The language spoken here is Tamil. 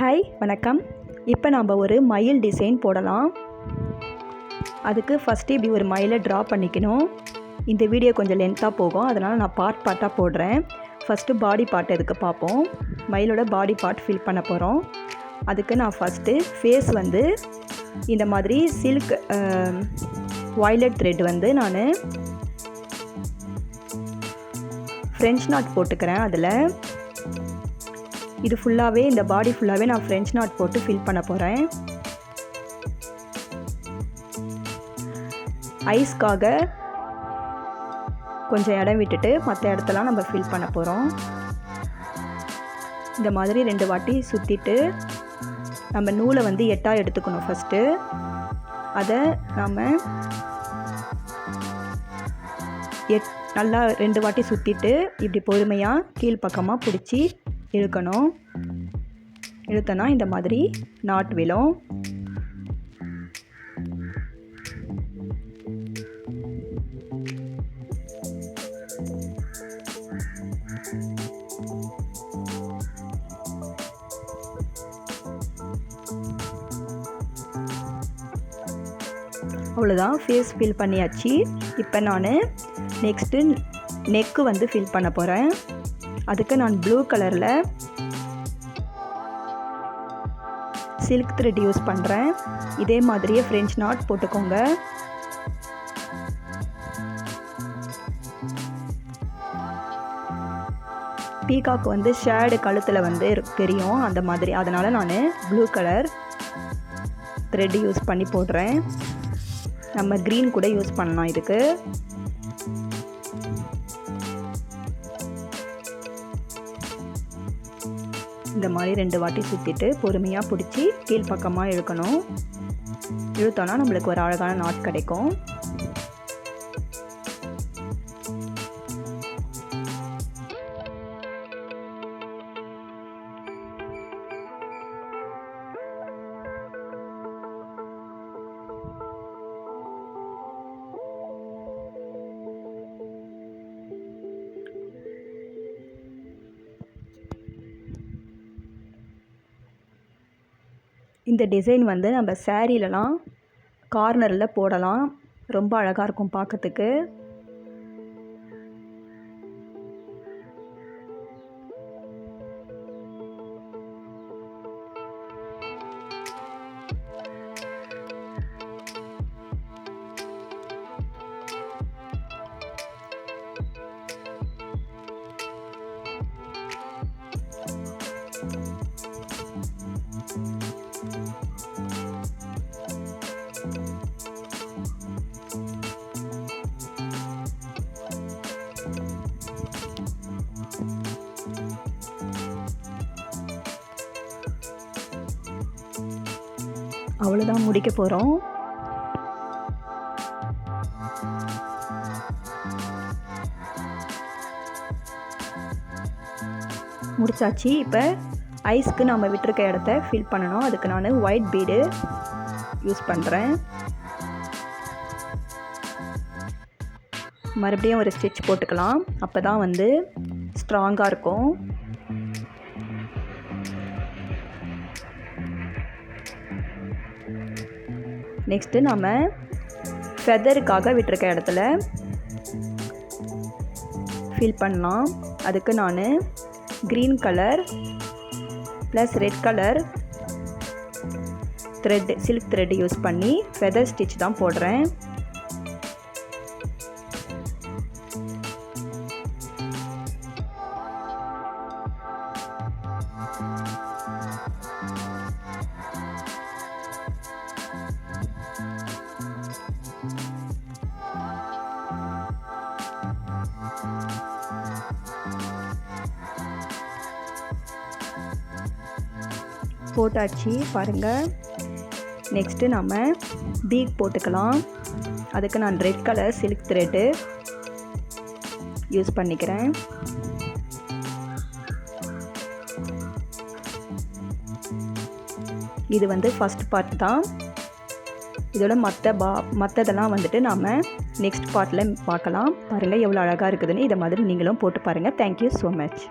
ஹாய் வணக்கம். இப்போ நம்ம ஒரு மயில் டிசைன் போடலாம். அதுக்கு ஃபஸ்ட்டு இப்படி ஒரு மயிலை ட்ரா பண்ணிக்கணும். இந்த வீடியோ கொஞ்சம் லென்த்தாக போகும், அதனால் நான் பார்ட்டாக போடுறேன். ஃபஸ்ட்டு பாடி பார்ட் எதுக்கு பார்ப்போம். மயிலோட பாடி பார்ட் ஃபில் பண்ண போகிறோம். அதுக்கு நான் ஃபஸ்ட்டு ஃபேஸ் வந்து இந்த மாதிரி சில்க் வாய்லட் த்ரெட் வந்து நான் ஃப்ரெஞ்ச் நாட் போட்டுக்கிறேன். அதில் இது ஃபுல்லாகவே, இந்த பாடி ஃபுல்லாகவே நான் ஃப்ரெஞ்ச் நாட் போட்டு ஃபில் பண்ண போகிறேன். ஐஸ்க்காக கொஞ்சம் இடம் விட்டுட்டு மற்ற இடத்தெல்லாம் நம்ம ஃபில் பண்ண போகிறோம். இந்த மாதிரி 2 வாட்டி சுற்றிட்டு நம்ம நூலை வந்து 8ஆக எடுத்துக்கணும். ஃபஸ்ட்டு அதை நம்ம நல்லா 2 வாட்டி சுற்றிட்டு இப்படி பொறுமையாக கீழ்ப்பக்கமாக பிடிச்சி இழுக்கணும். இழுத்தனா இந்த மாதிரி நாட் விழும். அவ்வளோதான், ஃபேஸ் ஃபில் பண்ணியாச்சு. இப்போ நான் நெக்ஸ்ட்டு நெக்கு வந்து ஃபில் பண்ண போகிறேன். அதுக்கு நான் ப்ளூ கலரில் சில்க் த்ரெட் யூஸ் பண்ணுறேன். இதே மாதிரியே ஃப்ரெஞ்ச் நாட் போட்டுக்கோங்க. பீகாக்கு வந்து ஷேடு கழுத்தில் வந்து தெரியும், அந்த மாதிரி. அதனால் நான் ப்ளூ கலர் த்ரெட் யூஸ் பண்ணி போடுறேன். நம்ம க்ரீன் கூட யூஸ் பண்ணலாம் இதுக்கு. இந்த மாதிரி 2 வாட்டி சுற்றிட்டு பொறுமையாக பிடிச்சி கீழ்ப்பக்கமாக இழுக்கணும். இழுத்தோன்னா நம்மளுக்கு ஒரு அழகான நாட் கிடைக்கும். இந்த டிசைன் வந்து நம்ம சாரீலலாம் கார்னரில் போடலாம். ரொம்ப அழகாக இருக்கும் பார்க்கறதுக்கு. அவ்வளோதான், முடிக்க போகிறோம். முடிச்சாச்சு. இப்போ ஐஸ்க்கு நம்ம விட்டுருக்க இடத்த ஃபில் பண்ணணும். அதுக்கு நான் ஒயிட் பீடு யூஸ் பண்ணுறேன். மறுபடியும் ஒரு ஸ்டிச் போட்டுக்கலாம், அப்போ தான் வந்து ஸ்ட்ராங்காக இருக்கும். நெக்ஸ்ட்டு நம்ம ஃபெதருக்காக விட்டுருக்க இடத்துல ஃபில் பண்ணலாம். அதுக்கு நான் green colour plus red colour thread, silk thread use பண்ணி ஃபெதர் ஸ்டிச் தான் போடுறேன். போட்டாச்சு பாருங்கள். நெக்ஸ்ட்டு நம்ம பீக் போட்டுக்கலாம். அதுக்கு நான் red colour silk thread use பண்ணிக்கிறேன். இது வந்து ஃபஸ்ட் பார்ட் தான். இதோட மற்றதெல்லாம் வந்துட்டு நாம் நெக்ஸ்ட் பார்ட்டில் பார்க்கலாம். பாருங்கள் எவ்வளோ அழகாக இருக்குதுன்னு. இதை மாதிரி நீங்களும் போட்டு பாருங்கள். Thank you so much.